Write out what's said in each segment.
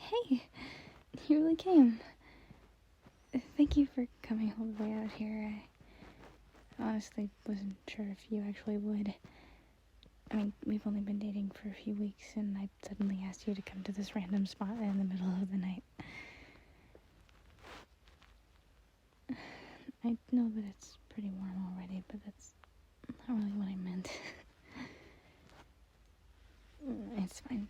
Hey, you really came. Thank you for coming all the way out here. I honestly wasn't sure if you actually would. I mean, we've only been dating for a few weeks, and I suddenly asked you to come to this random spot in the middle of the night. I know that it's pretty warm already, but that's not really what I meant. It's fine.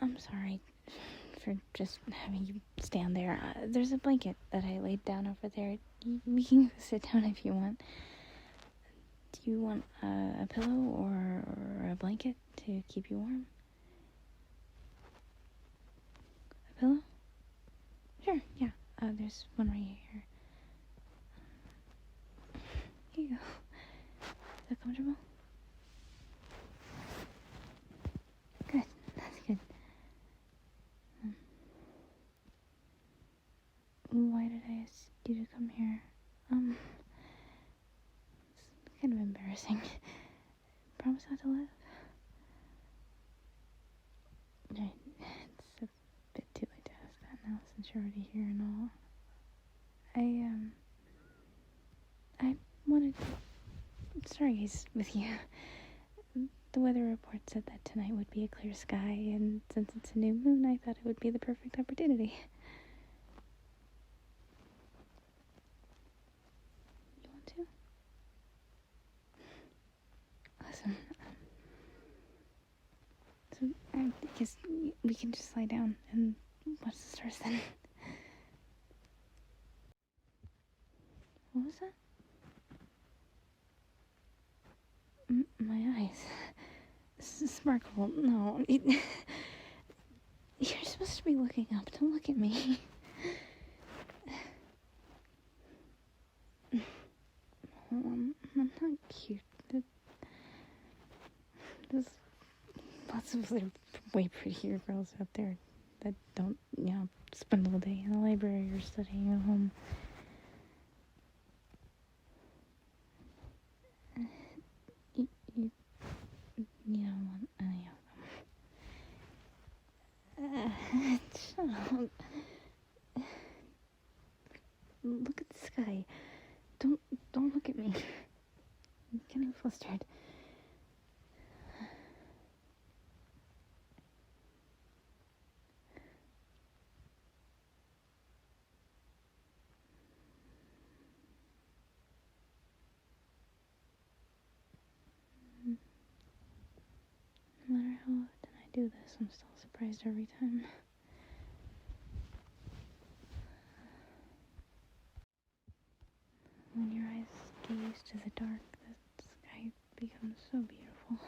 I'm sorry for just having you stand there. There's a blanket that I laid down over there. We can go sit down if you want. Do you want a pillow or a blanket to keep you warm? A pillow? Sure, yeah. There's one right here. Here you go. Is that comfortable? Good. That's good. Why did I ask you to come here? It's kind of embarrassing. Promise not to laugh? Right. It's a bit too late to ask that now since you're already here and all. I wanted to stargaze with you. The weather report said that tonight would be a clear sky, and since it's a new moon, I thought it would be the perfect opportunity. You want to? Awesome. So I guess we can just lie down and watch the stars then. What was that? My eyes. Sparkle. No. You're supposed to be looking up. Don't look at me. I'm not cute. There's lots of other way prettier girls out there that don't, spend all day in the library or studying at home. You don't want any of them. Shut up. Look at the sky. Don't look at me. I'm getting flustered. No matter how often I do this, I'm still surprised every time. When your eyes get used to the dark, the sky becomes so beautiful.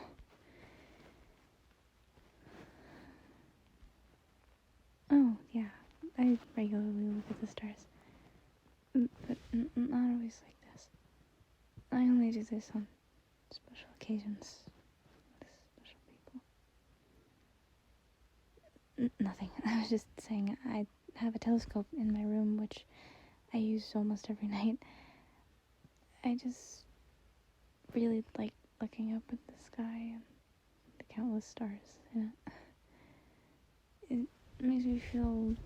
Oh, yeah, I regularly look at the stars. But not always like this. I only do this on special occasions with special people. Nothing. I was just saying I have a telescope in my room, which I use almost every night. I just really like looking up at the sky and the countless stars in it. It makes me feel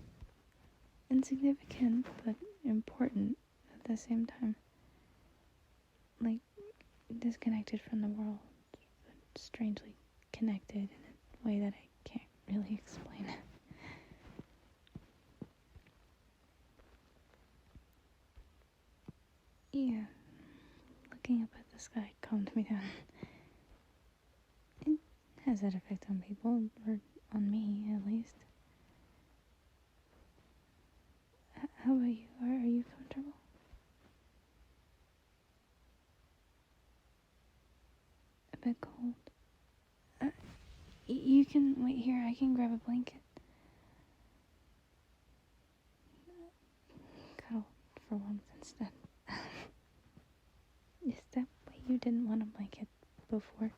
insignificant but important at the same time. Like disconnected from the world, but strangely connected in a way that I can't really explain. Yeah, looking up at the sky calmed me down. It has that effect on people, or on me at least. How about you? Are you comfortable? A bit cold. You can wait here. I can grab a blanket. Cuddle for once instead. Is that why you didn't want a blanket before?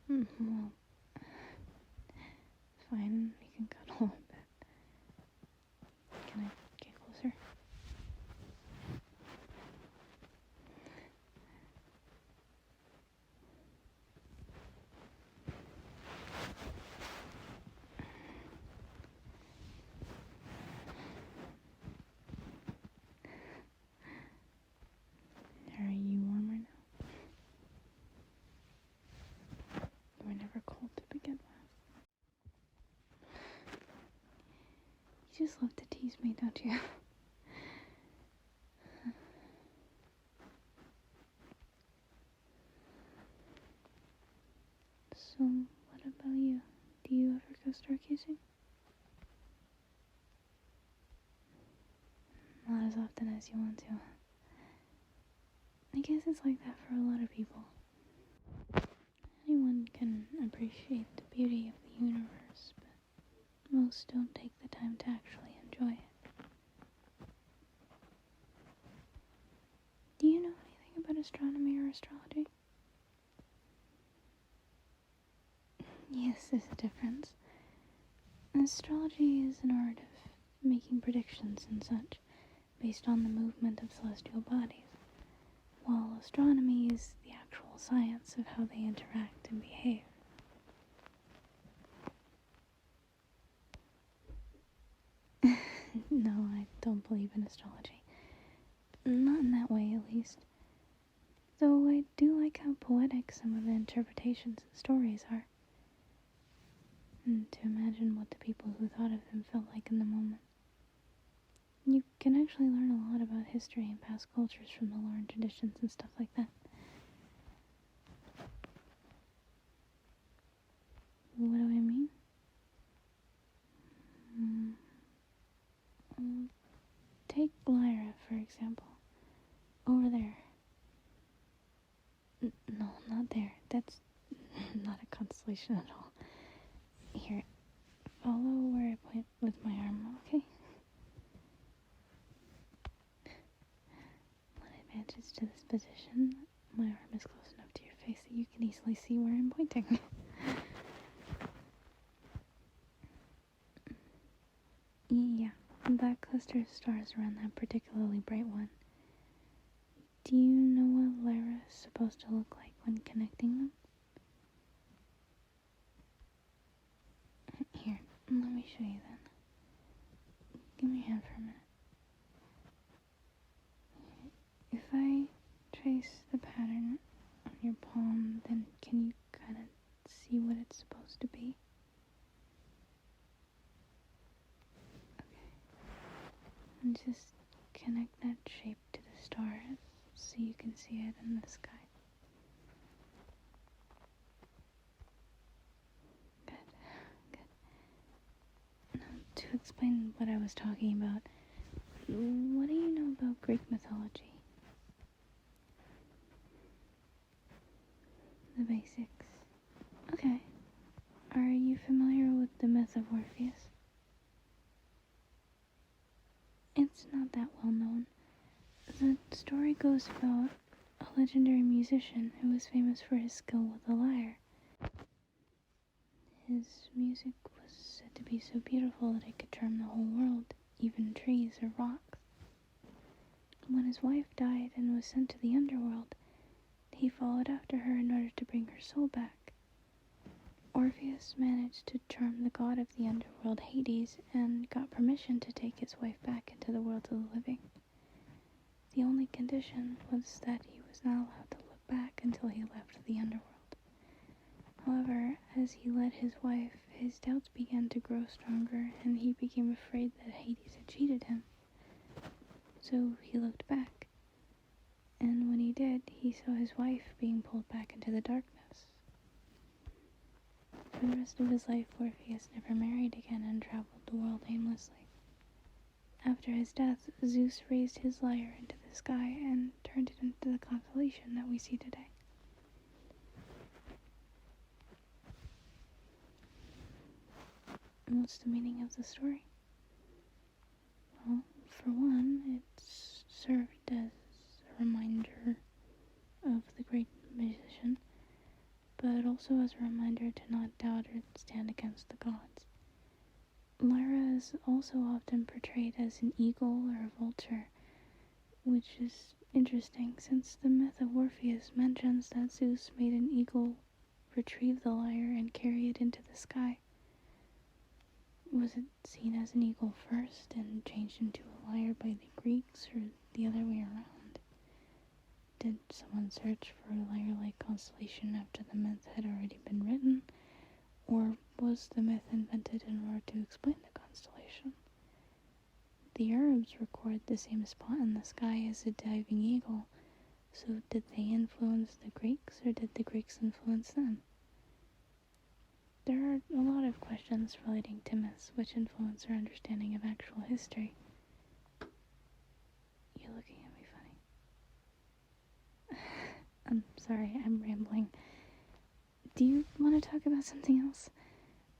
Well, fine. We can cuddle a bit. Can I get closer? just love to tease me, don't you? So, what about you? Do you ever go stargazing? Not as often as you want to. I guess it's like that for a lot of people. Anyone can appreciate the beauty of the universe, but most don't take the time to actually enjoy it. Do you know anything about astronomy or astrology? Yes, there's a difference. Astrology is an art of making predictions and such, based on the movement of celestial bodies, while astronomy is the actual science of how they interact and behave. No, I don't believe in astrology. Not in that way, at least. Though I do like how poetic some of the interpretations and stories are. And to imagine what the people who thought of them felt like in the moment. You can actually learn a lot about history and past cultures from the lore and traditions and stuff like that. What do I mean? Take Lyra, for example. Over there. No, not there. That's not a constellation at all. Here, follow where I point with my arm, okay? When it matches to this position, my arm is close enough to your face that you can easily see where I'm pointing. Yeah, that cluster of stars around that particularly bright one. Do you know what Lyra is supposed to look like when connecting them? Here, let me show you then. Give me your hand for a minute. If I trace the pattern on your palm, then can you kind of see what it's supposed to be? Okay. And just connect that shape to the stars so you can see it in the sky. Good. Now, to explain what I was talking about, what do you know about Greek mythology? The basics. Okay. Are you familiar with the myth of Orpheus? It's not that well known. The story goes about a legendary musician who was famous for his skill with the lyre. His music was said to be so beautiful that it could charm the whole world, even trees or rocks. When his wife died and was sent to the underworld, he followed after her in order to bring her soul back. Orpheus managed to charm the god of the underworld, Hades, and got permission to take his wife back into the world of the living. The only condition was that he was not allowed to look back until he left the underworld. However, as he led his wife, his doubts began to grow stronger, and he became afraid that Hades had cheated him. So he looked back, and when he did, he saw his wife being pulled back into the darkness. For the rest of his life, Orpheus never married again and traveled the world aimlessly. After his death, Zeus raised his lyre into the sky and turned it into the constellation that we see today. And what's the meaning of the story? Well, for one, it served as a reminder of the great musician, but also as a reminder to not doubt or stand against the gods. Lyra is also often portrayed as an eagle or a vulture, which is interesting since the myth of Orpheus mentions that Zeus made an eagle retrieve the lyre and carry it into the sky. Was it seen as an eagle first and changed into a lyre by the Greeks, or the other way around? Did someone search for a lyre-like constellation after the myth had already been written? Or was the myth invented in order to explain the constellation? the Arabs record the same spot in the sky as a diving eagle. So did they influence the Greeks, or did the Greeks influence them? There are a lot of questions relating to myths which influence our understanding of actual history. You're looking at me funny. I'm sorry, I'm rambling. Do you want to talk about something else?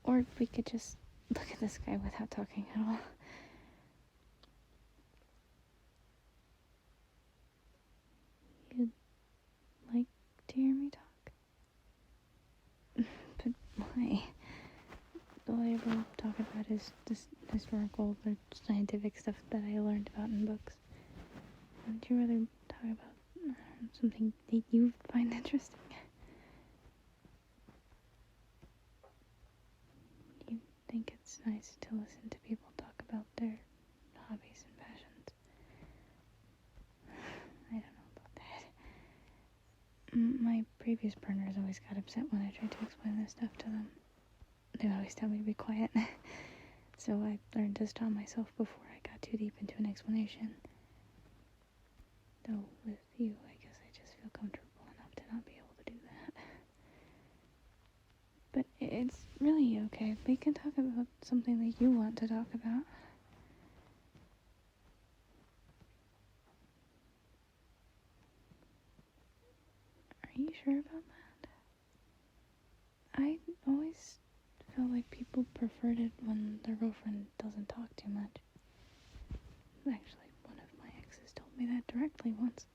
Or we could just look at the sky without talking at all. You'd like to hear me talk? But why? All I ever talk about is this historical or scientific stuff that I learned about in books. Would you rather talk about something that you find interesting? Do you think it's nice to listen to people talk about their hobbies and passions? I don't know about that. My previous partners always got upset when I tried to explain this stuff to them. They would always tell me to be quiet. So I learned to stop myself before I got too deep into an explanation. Though with you, I guess I just feel comfortable enough to not be able to do that. But it's really okay. We can talk about something that you want to talk about. Are you sure about that? I always felt like people preferred it when their girlfriend doesn't talk too much. Actually, one of my exes told me that directly once.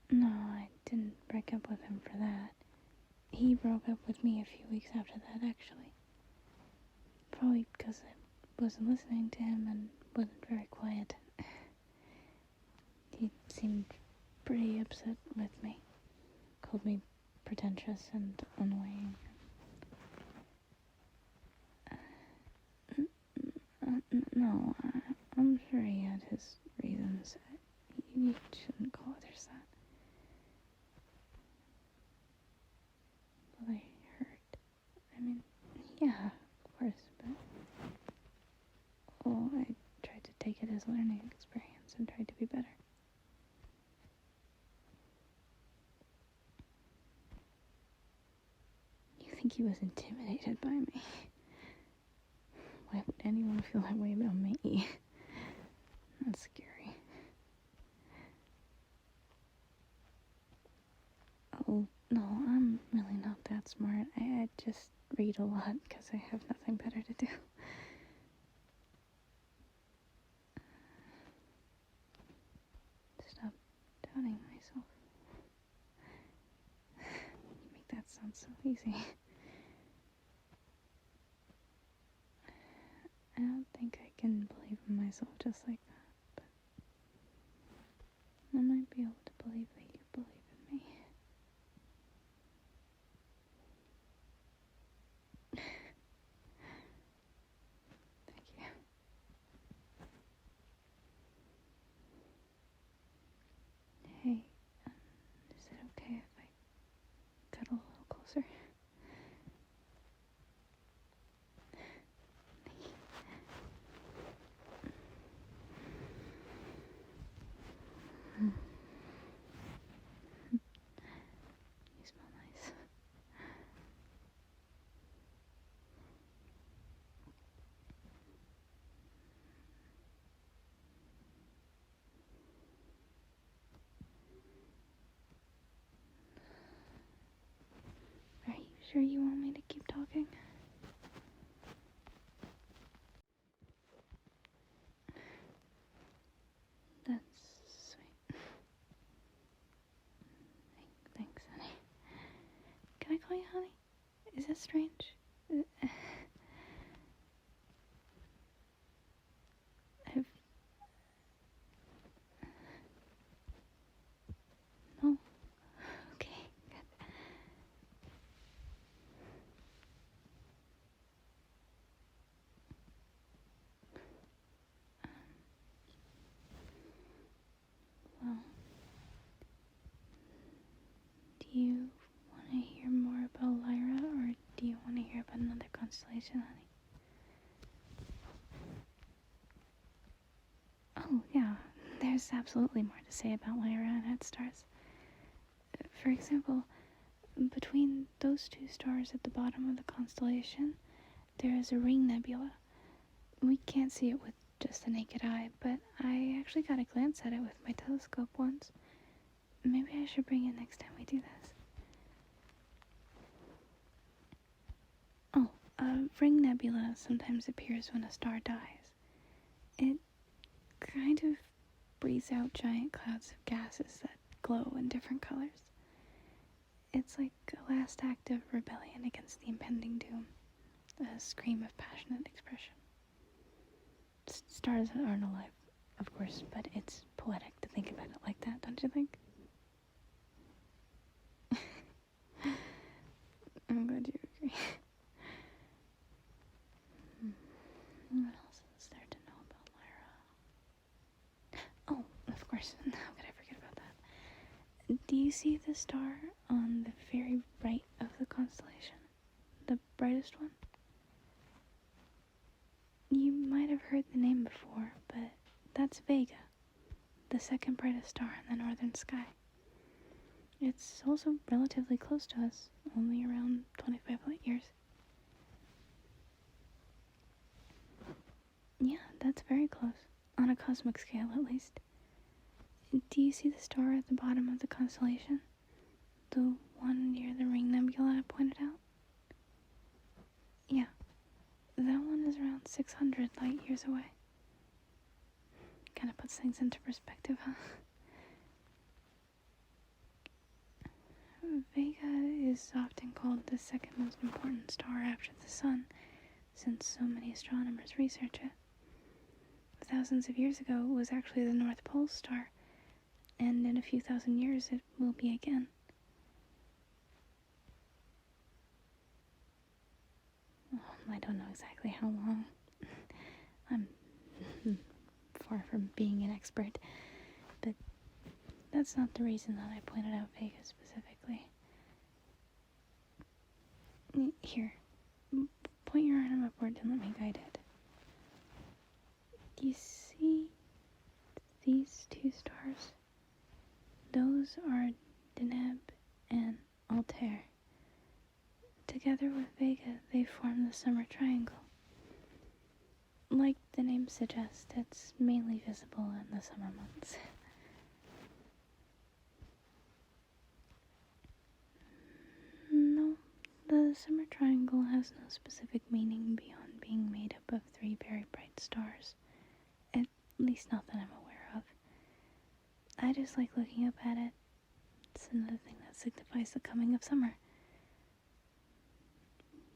No, I didn't break up with him for that. He broke up with me a few weeks after that, actually. Probably because I wasn't listening to him and wasn't very quiet. He seemed pretty upset with me. Called me pretentious and annoying. No, I'm sure he had his reasons. You shouldn't call others that. Well, I heard. I mean, yeah, of course, but... Well, I tried to take it as a learning experience and tried to be better. You think he was intimidated by me? Why would anyone feel that way about me? That's scary. Oh, no, I'm really not that smart. I just read a lot because I have nothing better to do. Stop doubting myself. You make that sound so easy. I don't think I can believe in myself just like that, but I might be able to believe that you believe in me. Thank you. Hey, is it okay if I cuddle a little closer? You smell nice. Are you sure you want me to keep talking? That's sweet. Thanks, honey. Can I call you honey? Is that strange? I've... No. Okay, good. Well, do you want to hear more about Lyra, or do you want to hear about another constellation, honey? Oh, yeah, there's absolutely more to say about Lyra and its stars. For example, between those two stars at the bottom of the constellation, there is a ring nebula. We can't see it with just the naked eye, but I actually got a glance at it with my telescope once. Maybe I should bring it next time we do this. Oh, a ring nebula sometimes appears when a star dies. It kind of breathes out giant clouds of gases that glow in different colors. It's like a last act of rebellion against the impending doom, a scream of passionate expression. Stars aren't alive, of course, but it's poetic to think about it like that, don't you think? I'm glad you agree. What else is there to know about Lyra? Oh, of course, how could I forget about that? Do you see the star on the very right of the constellation? The brightest one? You might have heard the name before, but that's Vega, the second brightest star in the northern sky. It's also relatively close to us, only around 25 light years. Yeah, that's very close, on a cosmic scale at least. Do you see the star at the bottom of the constellation? The one near the ring nebula I pointed out? Yeah, that one is around 600 light years away. Kind of puts things into perspective, huh? Vega is often called the second most important star after the Sun, since so many astronomers research it. Thousands of years ago, it was actually the North Pole star, and in a few thousand years, it will be again. I don't know exactly how long. I'm far from being an expert, but that's not the reason that I pointed out Vega specifically. Here, point your arm upward and let me guide it. Do you see these two stars? Those are Deneb and Altair. Together with Vega, they form the summer triangle. Like the name suggests, it's mainly visible in the summer months. No, the summer triangle has no specific meaning beyond being made up of three very bright stars. At least not that I'm aware of. I just like looking up at it. It's another thing that signifies the coming of summer.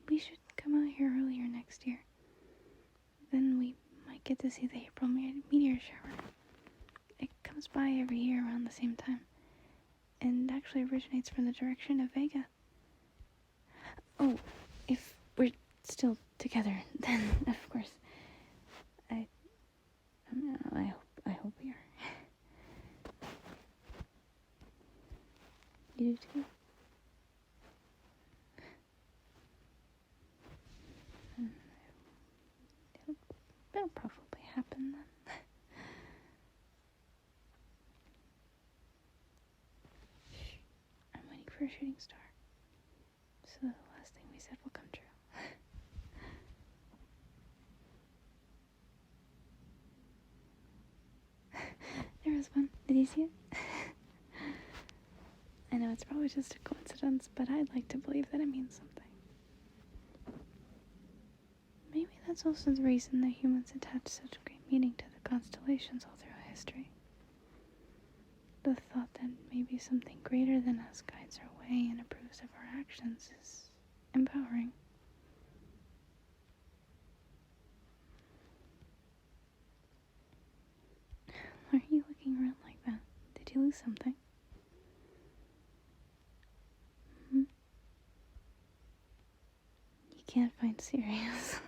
We should come out here earlier next year. Then we might get to see the April meteor shower. It comes by every year around the same time, and actually originates from the direction of Vega. Oh, if we're still together, then of course. I hope we are. You do too? It'll probably happen then. Shh. I'm waiting for a shooting star. So the last thing we said will come true. There was one. Did you see it? I know it's probably just a coincidence, but I'd like to believe that it means something. Maybe that's also the reason that humans attach such great meaning to the constellations all throughout history. The thought that maybe something greater than us guides our way and approves of our actions is empowering. Why are you looking around like that? Did you lose something? You can't find Sirius.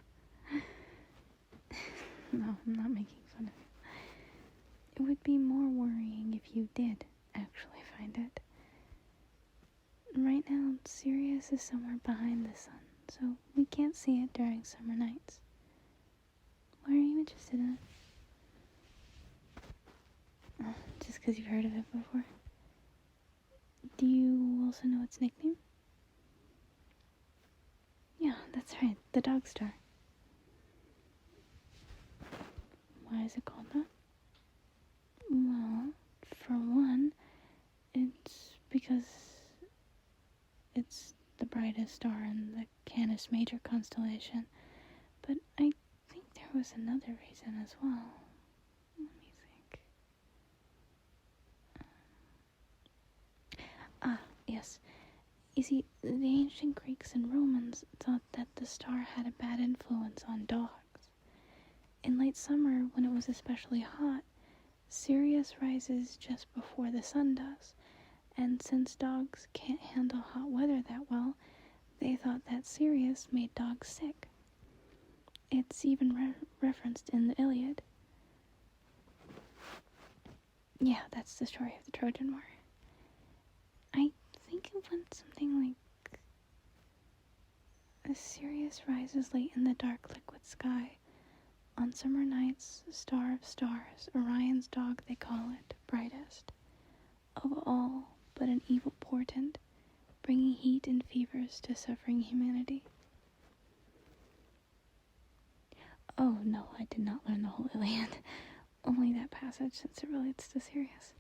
No, I'm not making fun of you. It would be more worrying if you did actually find it. Right now, Sirius is somewhere behind the sun, so we can't see it during summer nights. Why are you interested in it? Just because you've heard of it before. Do you also know its nickname? Yeah, that's right, the dog star. Why is it called that? Well, for one, it's because it's the brightest star in the Canis Major constellation. But I think there was another reason as well. Let me think. Yes. You see, the ancient Greeks and Romans thought that the star had a bad influence on dogs. In late summer, when it was especially hot, Sirius rises just before the sun does, and since dogs can't handle hot weather that well, they thought that Sirius made dogs sick. It's even referenced in the Iliad. Yeah, that's the story of the Trojan War. I think it went something like, Sirius rises late in the dark liquid sky. On summer nights, star of stars, Orion's dog they call it, brightest. Of all but an evil portent, bringing heat and fevers to suffering humanity. Oh no, I did not learn the whole Iliad. Only that passage, since it relates to Sirius.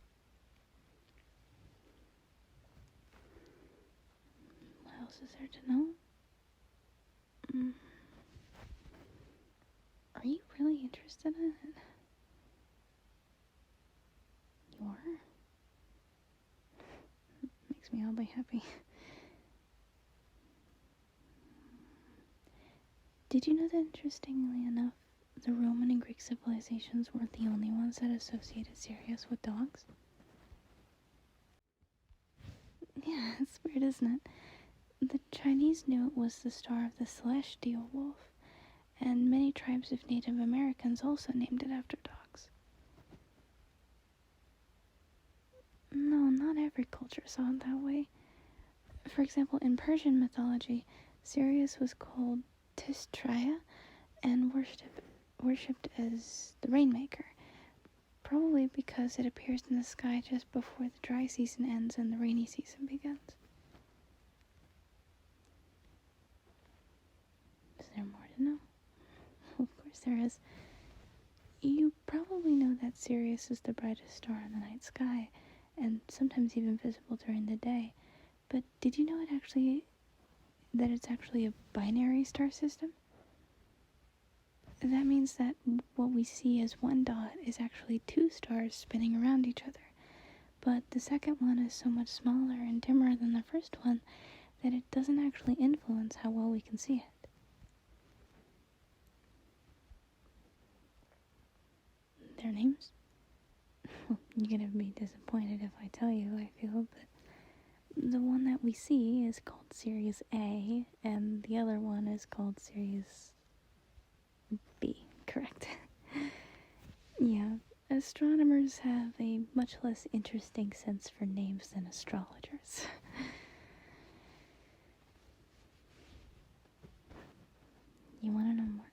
What else is there to know? Are you really interested in it? You are? Makes me oddly happy. Did you know that, interestingly enough, the Roman and Greek civilizations weren't the only ones that associated Sirius with dogs? Yeah, it's weird, isn't it? The Chinese knew it was the star of the celestial wolf, and many tribes of Native Americans also named it after dogs. No, not every culture saw it that way. For example, in Persian mythology, Sirius was called Tistraya and worshipped as the rainmaker, probably because it appears in the sky just before the dry season ends and the rainy season begins. Is there more to know? Of course there is. You probably know that Sirius is the brightest star in the night sky, and sometimes even visible during the day. But did you know that it's actually a binary star system? That means that what we see as one dot is actually two stars spinning around each other. But the second one is so much smaller and dimmer than the first one that it doesn't actually influence how well we can see it. Their names? You're gonna be disappointed if I tell you, I feel, but the one that we see is called Sirius A, and the other one is called Sirius B, correct? Yeah, astronomers have a much less interesting sense for names than astrologers. You want to know more?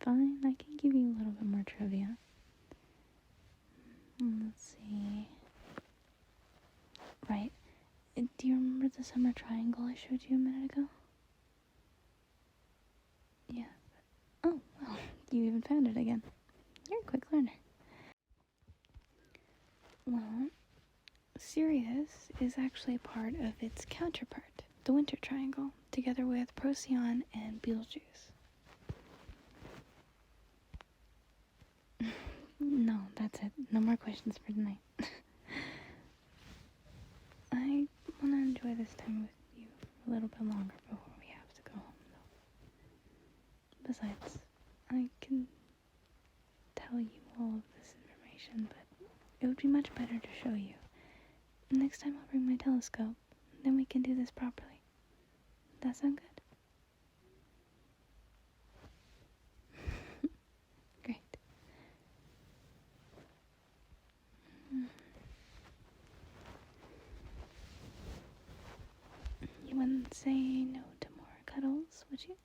Fine, I can give you a little bit more trivia. Let's see. Right. Do you remember the summer triangle I showed you a minute ago? Yeah. Oh, well, you even found it again. You're a quick learner. Well, Sirius is actually part of its counterpart, the winter triangle, together with Procyon and Betelgeuse. No, that's it. No more questions for tonight. I want to enjoy this time with you a little bit longer before we have to go home, though. Besides, I can tell you all of this information, but it would be much better to show you. Next time I'll bring my telescope, then we can do this properly. That sound good? Great. You wouldn't say no to more cuddles, would you?